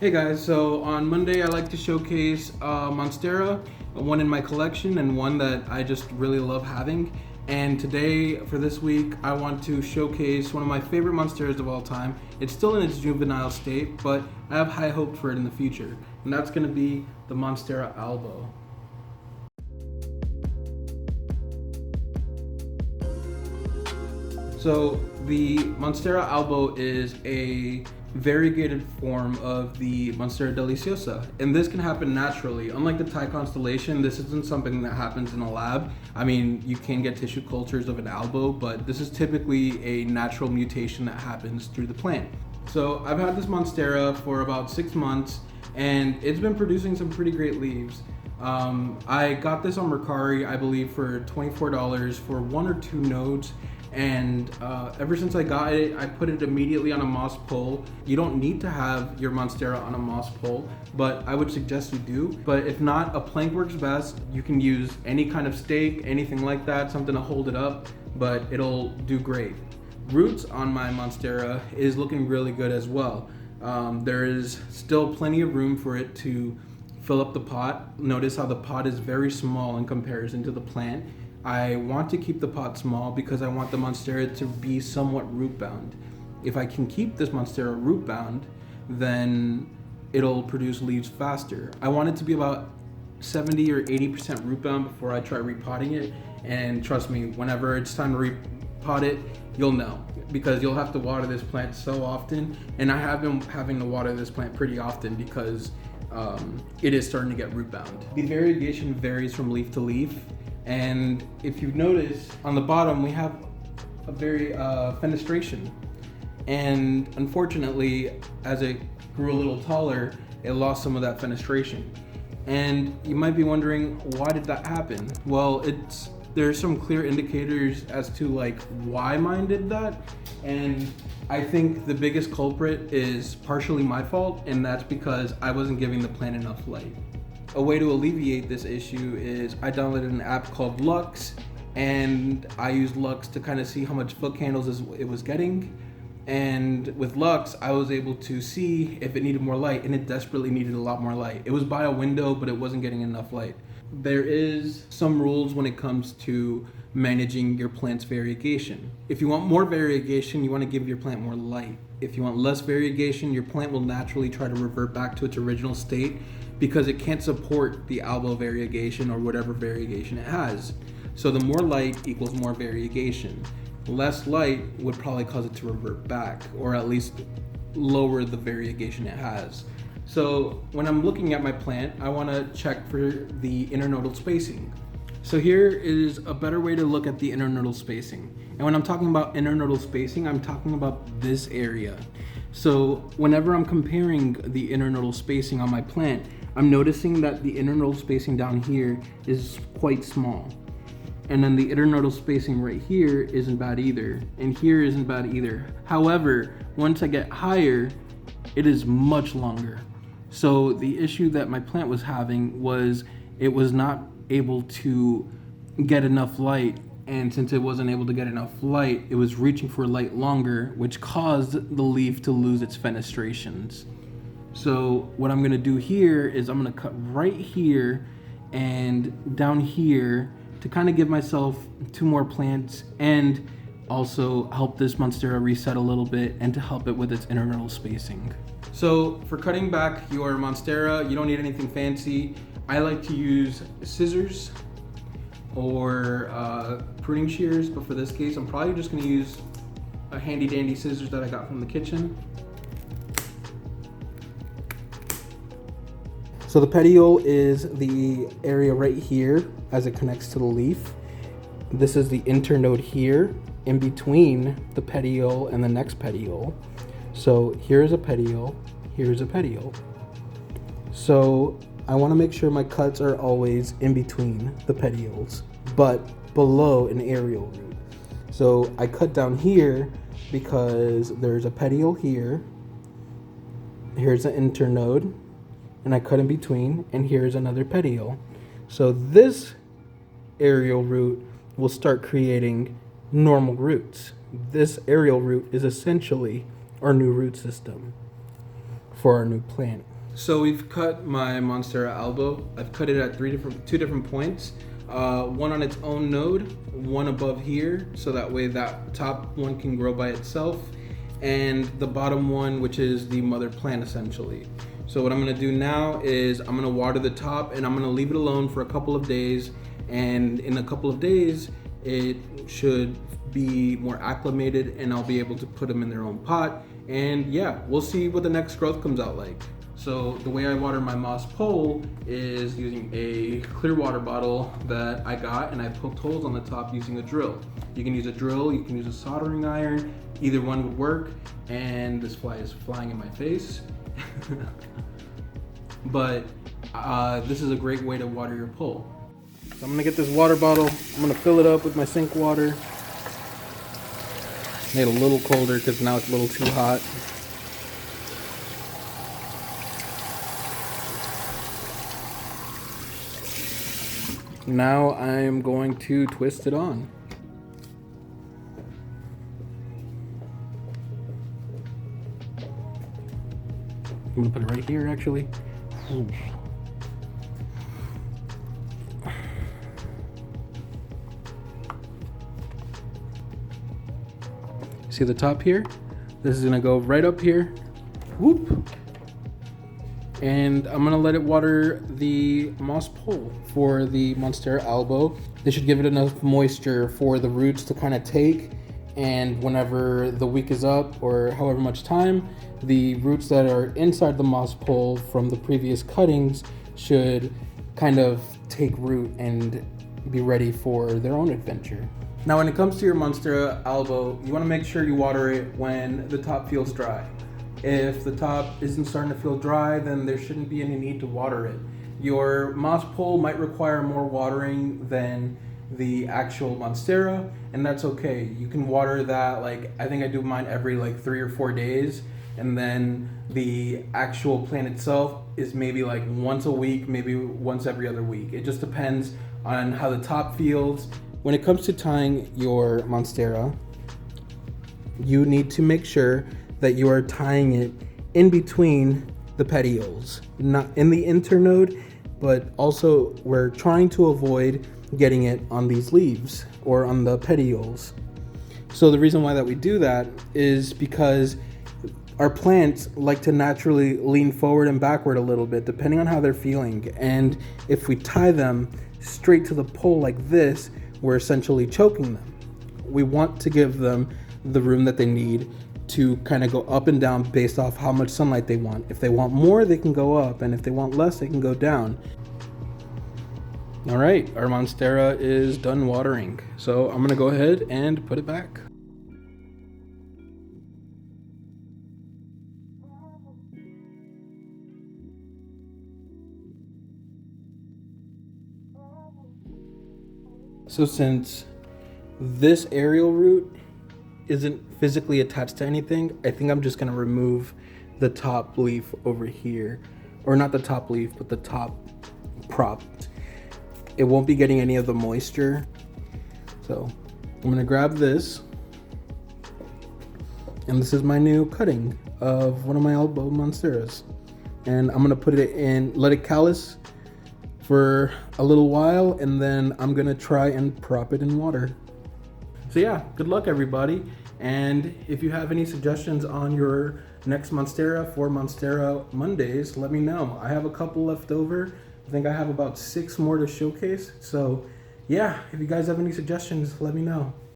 Hey guys, so on Monday I like to showcase Monstera, one in my collection and one that I just really love having. And today, for this week, I want to showcase one of my favorite Monsteras of all time. It's still in its juvenile state, but I have high hope for it in the future. And that's going to be the Monstera Albo. So the Monstera Albo is a variegated form of the Monstera deliciosa, and this can happen naturally. Unlike the Thai constellation, this isn't something that happens in a lab. I mean, you can get tissue cultures of an Albo, but this is typically a natural mutation that happens through the plant. So I've had this Monstera for about 6 months, and it's been producing some pretty great leaves. I got this on Mercari, I believe, for $24 for 1 or 2 nodes. And ever since I got it, I put it immediately on a moss pole. You don't need to have your Monstera on a moss pole, but I would suggest you do. But if not, a plank works best. You can use any kind of stake, anything like that, something to hold it up, but it'll do great. Roots on my Monstera is looking really good as well. There is still plenty of room for it to fill up the pot. Notice how the pot is very small in comparison to the plant. I want to keep the pot small because I want the Monstera to be somewhat root bound. If I can keep this Monstera root bound, then it'll produce leaves faster. I want it to be about 70 or 80% root bound before I try repotting it. And trust me, whenever it's time to repot it, you'll know, because you'll have to water this plant so often. And I have been having to water this plant pretty often because it is starting to get root bound. The variegation varies from leaf to leaf. And if you notice, on the bottom we have a very fenestration, and unfortunately, as it grew a little taller, it lost some of that fenestration. And you might be wondering, why did that happen? Well, there's some clear indicators as to like why mine did that, and I think the biggest culprit is partially my fault, and that's because I wasn't giving the plant enough light. A way to alleviate this issue is I downloaded an app called Lux, and I used Lux to kind of see how much foot candles it was getting. And with Lux, I was able to see if it needed more light, and it desperately needed a lot more light. It was by a window, but it wasn't getting enough light. There is some rules when it comes to managing your plant's variegation. If you want more variegation, you want to give your plant more light. If you want less variegation, your plant will naturally try to revert back to its original state because it can't support the Albo variegation or whatever variegation it has. So the more light equals more variegation. Less light would probably cause it to revert back, or at least lower the variegation it has. So when I'm looking at my plant, I want to check for the internodal spacing. So here is a better way to look at the internodal spacing. And when I'm talking about internodal spacing, I'm talking about this area. So whenever I'm comparing the internodal spacing on my plant, I'm noticing that the internodal spacing down here is quite small. And then the internodal spacing right here isn't bad either. And here isn't bad either. However, once I get higher, it is much longer. So the issue that my plant was having was it was not able to get enough light. And since it wasn't able to get enough light, it was reaching for light longer, which caused the leaf to lose its fenestrations. So what I'm gonna do here is I'm gonna cut right here and down here to kind of give myself 2 more plants and also help this Monstera reset a little bit and to help it with its internodal spacing. So for cutting back your Monstera, you don't need anything fancy. I like to use scissors or pruning shears, but for this case, I'm probably just gonna use a handy dandy scissors that I got from the kitchen. So the petiole is the area right here as it connects to the leaf. This is the internode here in between the petiole and the next petiole. So here's a petiole, here's a petiole. So I want to make sure my cuts are always in between the petioles, but below an aerial root. So I cut down here because there's a petiole here, here's an internode, and I cut in between, and here's another petiole. So this aerial root will start creating normal roots. This aerial root is essentially our new root system for our new plant. So we've cut my Monstera Albo. I've cut it at two different points. One on its own node, one above here, so that way that top one can grow by itself, and the bottom one, which is the mother plant essentially. So what I'm gonna do now is I'm gonna water the top and I'm gonna leave it alone for a couple of days, and in a couple of days it should be more acclimated and I'll be able to put them in their own pot, and yeah, we'll see what the next growth comes out like. So the way I water my moss pole is using a clear water bottle that I got, and I poked holes on the top using a drill. You can use a drill, you can use a soldering iron, either one would work, and this fly is flying in my face. But this is a great way to water your pole. So I'm gonna get this water bottle, I'm gonna fill it up with my sink water. Made it a little colder because now it's a little too hot. Now I'm going to twist it on. I'm gonna put it right here actually. See the top here? This is gonna go right up here. Whoop. And I'm gonna let it water the moss pole for the Monstera Albo. This should give it enough moisture for the roots to kind of take, and whenever the week is up or however much time, the roots that are inside the moss pole from the previous cuttings should kind of take root and be ready for their own adventure. Now when it comes to your Monstera Albo, you wanna make sure you water it when the top feels dry. If the top isn't starting to feel dry, then there shouldn't be any need to water it. Your moss pole might require more watering than the actual Monstera, and that's okay. You can water that, like, I think I do mine every like 3 or 4 days, and then the actual plant itself is maybe like once a week, maybe once every other week. It just depends on how the top feels. When it comes to tying your Monstera, you need to make sure that you are tying it in between the petioles, not in the internode, but also we're trying to avoid getting it on these leaves or on the petioles. So the reason why that we do that is because our plants like to naturally lean forward and backward a little bit depending on how they're feeling, and if we tie them straight to the pole like this, we're essentially choking them. We want to give them the room that they need to kind of go up and down based off how much sunlight they want. If they want more, they can go up, and if they want less, they can go down. All right, our Monstera is done watering, so I'm gonna go ahead and put it back. So since this aerial root isn't physically attached to anything, I think I'm just gonna remove the top leaf over here, or not the top leaf, but the top prop. It won't be getting any of the moisture. So I'm gonna grab this, and this is my new cutting of one of my Albo Monsteras, and I'm gonna put it in, let it callus for a little while, and then I'm gonna try and prop it in water. So yeah, good luck everybody. And if you have any suggestions on your next Monstera for Monstera Mondays, let me know. I have a couple left over. I think I have about 6 more to showcase. So yeah, if you guys have any suggestions, let me know.